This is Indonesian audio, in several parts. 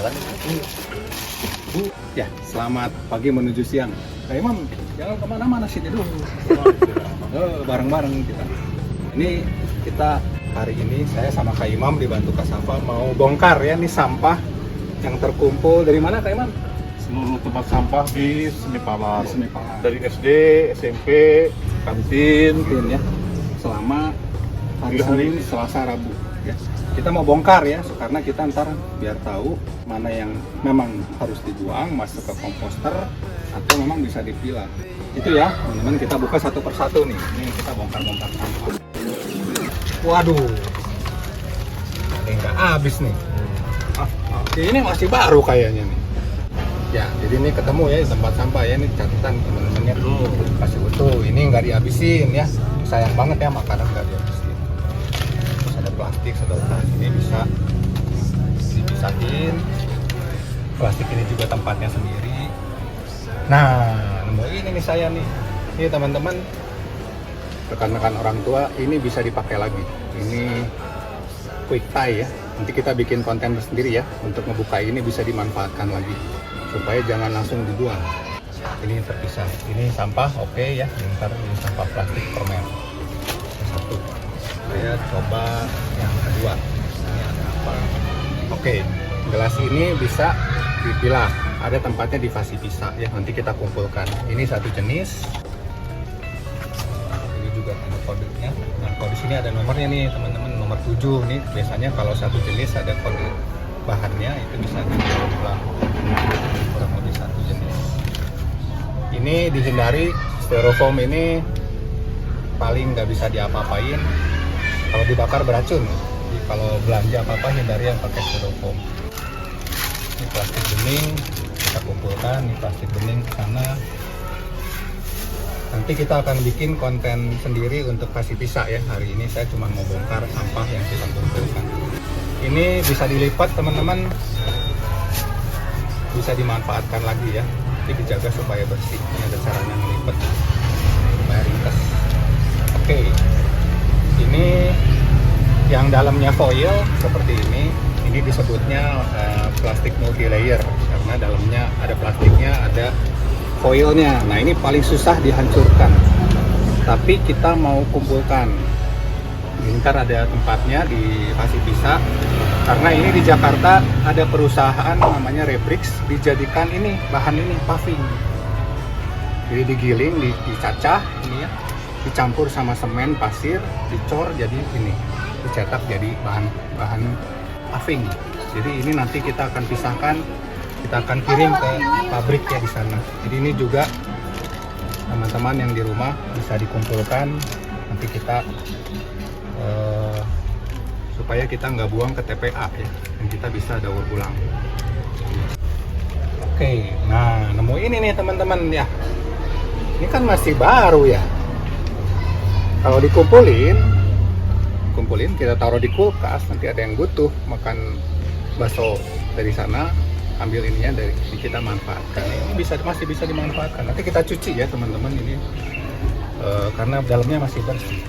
jalan. Bu, ya selamat pagi menuju siang. Kak Imam, jangan kemana-mana sini dulu. Bareng-bareng kita. Ini kita hari ini saya sama Kak Imam dibantu Kak Safa mau bongkar ya nih sampah yang terkumpul dari mana Kak Imam? Seluruh tempat sampah di Semipalar. Di Semipalar. Dari SD, SMP, kantin. Ya. Selama hari Senin, Selasa, Rabu ya. Kita mau bongkar ya, karena kita ntar biar tahu mana yang memang harus dibuang, masuk ke komposter, atau memang bisa dipilah. Itu ya, teman-teman, kita buka satu persatu nih. Ini kita bongkar-bongkar sampah. Waduh, ini nggak habis nih. Ini masih baru kayaknya nih. Ya, jadi ini ketemu ya di tempat sampah ya, ini catatan teman-teman ya. Kasih utuh, ini nggak dihabisin ya. Sayang banget ya makanan nggak dihabisin. Terus ada plastik sedotan, ini bisa dipisahin. Plastik ini juga tempatnya sendiri. Nah, ini nih saya nih. Ini teman-teman, rekan-rekan orang tua, ini bisa dipakai lagi. Ini quick tie ya. Nanti kita bikin konten sendiri ya untuk ngebuka ini, bisa dimanfaatkan lagi supaya jangan langsung dibuang. Ini terpisah. Ini sampah oke ya. Ntar ini sampah plastik permen. Satu. Saya coba yang kedua. Ini ada apa? Oke. Gelas ini bisa dipilah. Ada tempatnya di fasi pisah ya. Nanti kita kumpulkan. Ini satu jenis. Ini juga ada kodenya. Nah, kalau di sini ada nomornya nih teman-teman, nomor 7 nih. Biasanya kalau satu jenis ada kode bahannya, itu bisa diulang kurang lebih satu jenis. Ini dihindari, styrofoam ini paling nggak bisa diapa-apain. Kalau dibakar beracun. Jadi kalau belanja apa-apa hindari yang pakai styrofoam. Ini plastik bening kita kumpulkan, ini plastik bening ke sana. Nanti kita akan bikin konten sendiri untuk kasih pisah ya. Hari ini saya cuma mau bongkar sampah yang kita kumpulkan. Ini bisa dilipat teman-teman, bisa dimanfaatkan lagi ya. Tapi dijaga supaya bersih. Ini ada caranya melipat supaya ringkas. Oke, ini yang dalamnya foil seperti ini. Ini disebutnya plastik multi layer karena dalamnya ada plastiknya, ada foilnya. Nah, ini paling susah dihancurkan, tapi kita mau kumpulkan. Ntar ada tempatnya di Fasi Pisah, karena ini di Jakarta ada perusahaan namanya Rebrix, dijadikan ini bahan ini paving. Jadi digiling, dicacah ini ya, dicampur sama semen, pasir, dicor jadi ini, dicetak jadi bahan paving. Jadi ini nanti kita akan pisahkan, kita akan kirim ke pabrik ya di sana. Jadi ini juga teman-teman yang di rumah bisa dikumpulkan, nanti kita supaya kita nggak buang ke TPA ya, dan kita bisa daur ulang. Oke, nah nemu ini nih teman-teman ya. Ini kan masih baru ya. Kalau dikumpulin kita taruh di kulkas, nanti ada yang butuh makan bakso dari sana, ambil ininya dari kita manfaatkan. Ini masih bisa dimanfaatkan. Nanti kita cuci ya teman-teman ini, karena dalamnya masih bersih.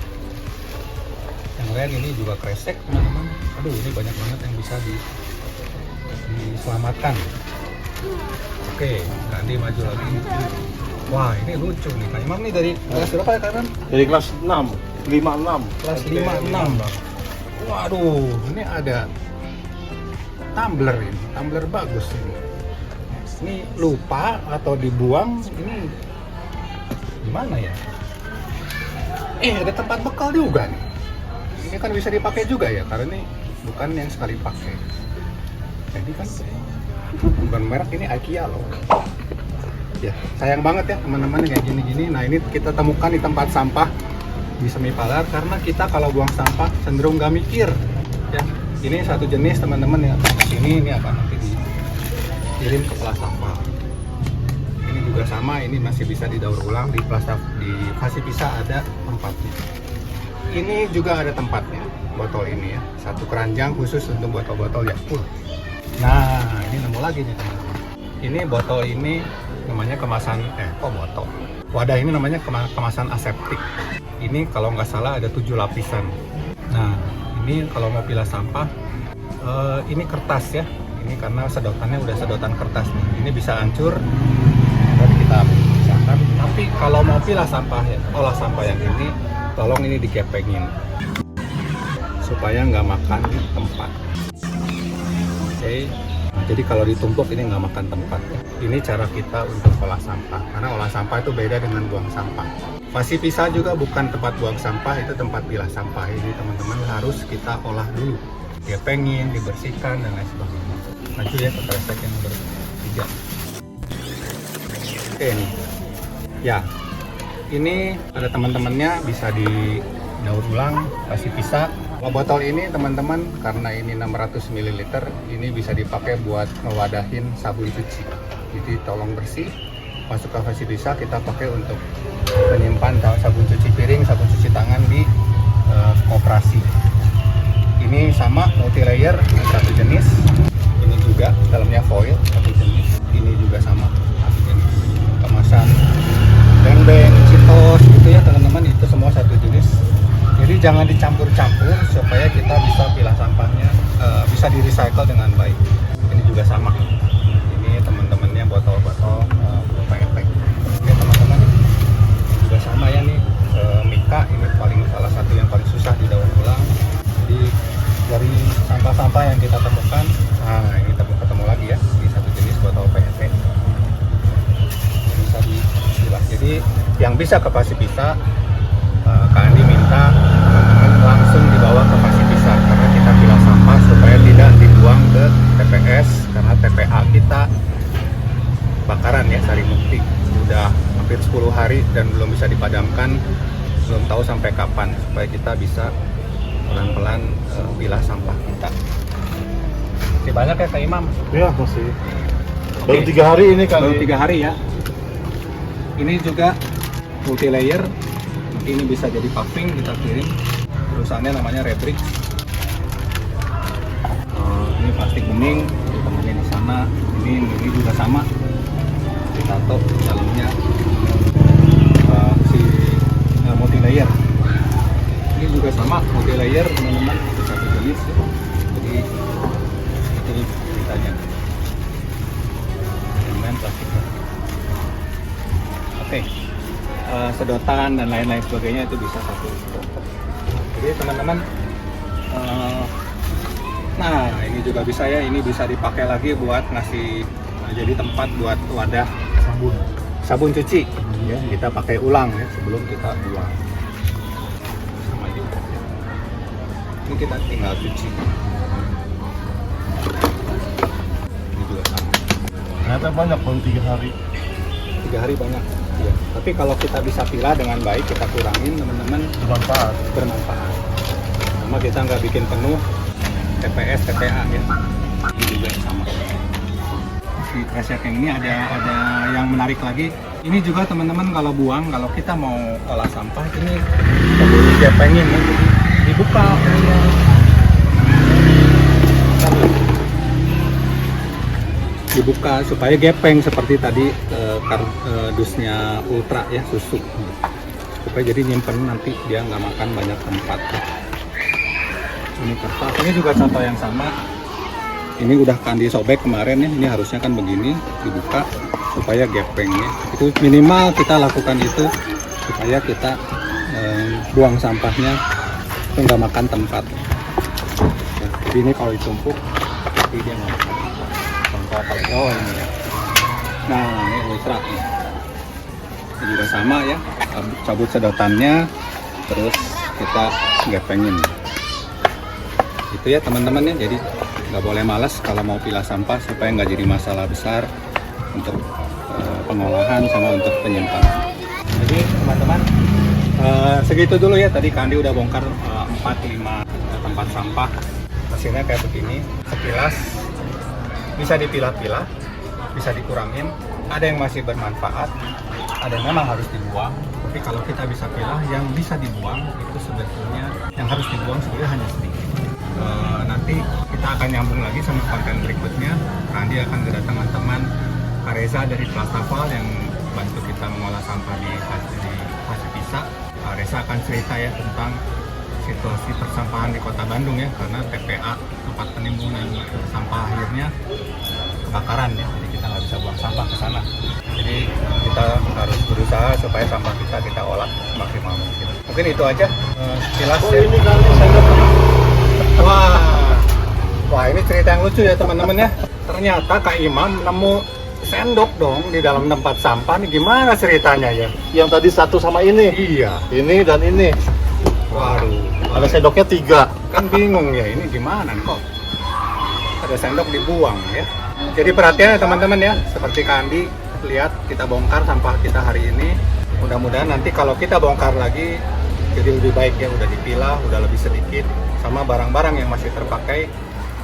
Yang lain ini juga kresek teman-teman. Aduh, ini banyak banget yang bisa diselamatkan. Oke, Kandi maju lagi. Wah, ini lucu nih Kak Imam nih, dari kelas berapa ya Kak? Dari kelas 6, 56. Kelas 56. Waduh, ini ada tumbler ini, tumbler bagus ini. Ini lupa atau dibuang, ini gimana ya? Ada tempat bekal juga nih. Ini kan bisa dipakai juga ya, karena ini bukan yang sekali pakai. Jadi kan bukan merek, ini IKEA loh. Ya, sayang banget ya teman-teman kayak gini-gini. Nah, ini kita temukan di tempat sampah di Semipalar, karena kita kalau buang sampah cenderung nggak mikir. Ya, ini satu jenis teman-teman ya. Ini akan nanti dikirim ke pelah sampah. Ini juga sama, ini masih bisa didaur ulang di Fasi Pisah ada tempatnya. Ini juga ada tempatnya, botol ini ya, satu keranjang khusus untuk botol-botol Yakult. Nah, ini nemu lagi nih teman-teman. Ini botol ini namanya kemasan, botol. Wadah ini namanya kemasan aseptik. Ini kalau nggak salah ada 7 lapisan. Nah, ini kalau mau pilah sampah, ini kertas ya. Ini karena sedotannya udah sedotan kertas nih. Ini bisa hancur. Nanti kita pisahkan. Tapi kalau mau pilah sampah, olah sampah yang ini, tolong ini digepengin supaya nggak makan tempat. Oke. Nah, jadi kalau ditumpuk ini nggak makan tempat. Ini cara kita untuk olah sampah. Karena olah sampah itu beda dengan buang sampah. Pasti pisah juga bukan tempat buang sampah, itu tempat pilah sampah. Ini teman-teman harus kita olah dulu. Gepengin, dibersihkan, dan lain sebagainya. Maju ya ke kresek yang nomor 3. Oke nih. Ya, ini ada teman-temannya bisa didaur ulang, kasih pisah. Kalau botol ini teman-teman, karena ini 600 ml, ini bisa dipakai buat ngewadahin sabun cuci. Jadi tolong bersih, masuk ke fasi pisah, kita pakai untuk menyimpan sabun cuci piring, sabun cuci tangan di koperasi. Ini sama multi layer, satu jenis. Ini juga dalamnya foil, satu jenis. Ini juga sama, satu jenis. Kemasan beng-beng, citos, gitu ya teman-teman, itu semua satu jenis. Jadi jangan dicampur-campur supaya kita bisa pilah sampahnya bisa di-recycle dengan baik. Ini juga sama. Ini teman-temannya botol-botol PET. Oke teman-teman, ini juga sama ya nih. Mika ini salah satu yang paling susah didaur ulang. Jadi dari sampah-sampah yang kita temukan, nah ini ketemu lagi ya, di satu jenis botol PET. Bisa dipilah. Jadi yang bisa ke fasi pisah, Kak Andi minta teman-teman langsung dibawa ke fasi pisah karena kita pilah sampah supaya tidak dibuang ke TPS, karena TPA kita bakaran ya, Sari Mukti sudah hampir 10 hari dan belum bisa dipadamkan, belum tahu sampai kapan, supaya kita bisa pelan-pelan pilah sampah kita. Masih banyak ya Kak Imam? Ya masih. Baru Oke. 3 hari ini kan. Baru 3 hari ya. Ini juga multi layer. Ini bisa jadi paving, kita kirim. Perusahaannya namanya Rebrix. Ini plastik bening, temannya di sana. Ini juga sama. Ditato dalamnya multi layer. Ini juga sama multi layer teman-teman, itu satu jenis. Jadi itu ceritanya. Main plastiknya. Oke. Sedotan dan lain-lain sebagainya itu bisa satu. Jadi teman-teman, nah ini juga bisa ya, ini bisa dipakai lagi buat ngasih jadi tempat buat wadah sabun cuci ya, kita pakai ulang ya sebelum kita buang. Sama juga ini kita tinggal cuci. Ini juga sama. Ternyata banyak baru 3 hari. 3 hari banyak ya. Tapi kalau kita bisa pilah dengan baik, kita kurangin teman-teman, Bermanfaat. Sama kita nggak bikin penuh TPS, TPA ya. Ini juga sama. Di kresek yang ini ada yang menarik lagi. Ini juga teman-teman kalau buang, kalau kita mau olah sampah ini dia pengen ya, jadi dibuka. Dibuka supaya gepeng seperti tadi dusnya Ultra ya, susu, supaya jadi nyimpen nanti dia nggak makan banyak tempat. Ini kertas, ini juga contoh yang sama. Ini udah kan disobek kemarin ya, ini harusnya kan begini, dibuka supaya gepengnya. Itu minimal kita lakukan itu supaya kita buang sampahnya itu nggak makan tempat. Ya, jadi ini kalau ditumpuk, tapi dia nggak makan. Oh ini ya. Nah ini Ultra nih. Ini juga sama ya, cabut sedotannya, terus kita gepengin. Itu ya teman-teman ya, jadi nggak boleh malas kalau mau pilah sampah supaya nggak jadi masalah besar untuk pengolahan sama untuk penyimpanan. Jadi teman-teman, segitu dulu ya, tadi Kandi udah bongkar 4-5 tempat sampah. Hasilnya kayak begini, sekilas bisa dipilah-pilah, bisa dikurangin, ada yang masih bermanfaat, ada yang memang harus dibuang. Tapi kalau kita bisa pilah, yang bisa dibuang itu sebetulnya, yang harus dibuang sebenarnya hanya sedikit. Nanti kita akan nyambung lagi sama konten berikutnya. Nanti akan kedatangan teman Kak Reza dari Plastafal yang bantu kita mengolah sampah di fasi pisah. Kak Reza akan cerita ya tentang situasi persampahan di Kota Bandung ya, karena TPA tempat penimbunan sampah akhirnya kebakaran ya, jadi kita nggak bisa buang sampah ke sana. Jadi kita harus berusaha supaya sampah kita olah semaksimal mungkin. Mungkin itu aja sekilas. Oh ini kali sendok. Wah ini cerita yang lucu ya teman-teman ya. Ternyata Kak Imam nemu sendok dong di dalam tempat sampah nih, gimana ceritanya ya? Yang tadi satu sama ini. Iya. Ini dan ini. Waduh. Ada sendoknya 3. Kan bingung ya, ini gimana kok ada sendok dibuang ya. Jadi perhatian ya teman-teman ya, seperti Kak Andi lihat kita bongkar sampah kita hari ini. Mudah-mudahan nanti kalau kita bongkar lagi jadi lebih baik ya, udah dipilah, udah lebih sedikit, sama barang-barang yang masih terpakai,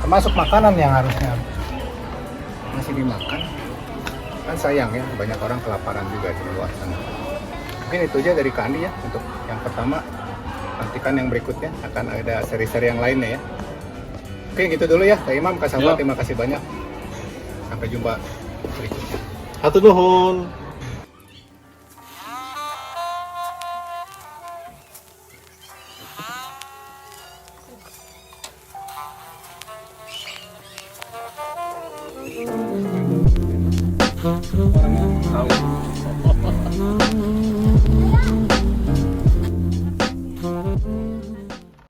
termasuk makanan yang harusnya masih dimakan. Kan sayang ya, banyak orang kelaparan juga di luar sana. Mungkin itu aja dari Kak Andi ya untuk yang pertama. Nantikan yang berikutnya akan ada seri-seri yang lainnya ya. Oke gitu dulu ya Kak Imam, Kak Sahabat, terima kasih banyak. Sampai jumpa berikutnya. Hatur nuhun. Orang tahu.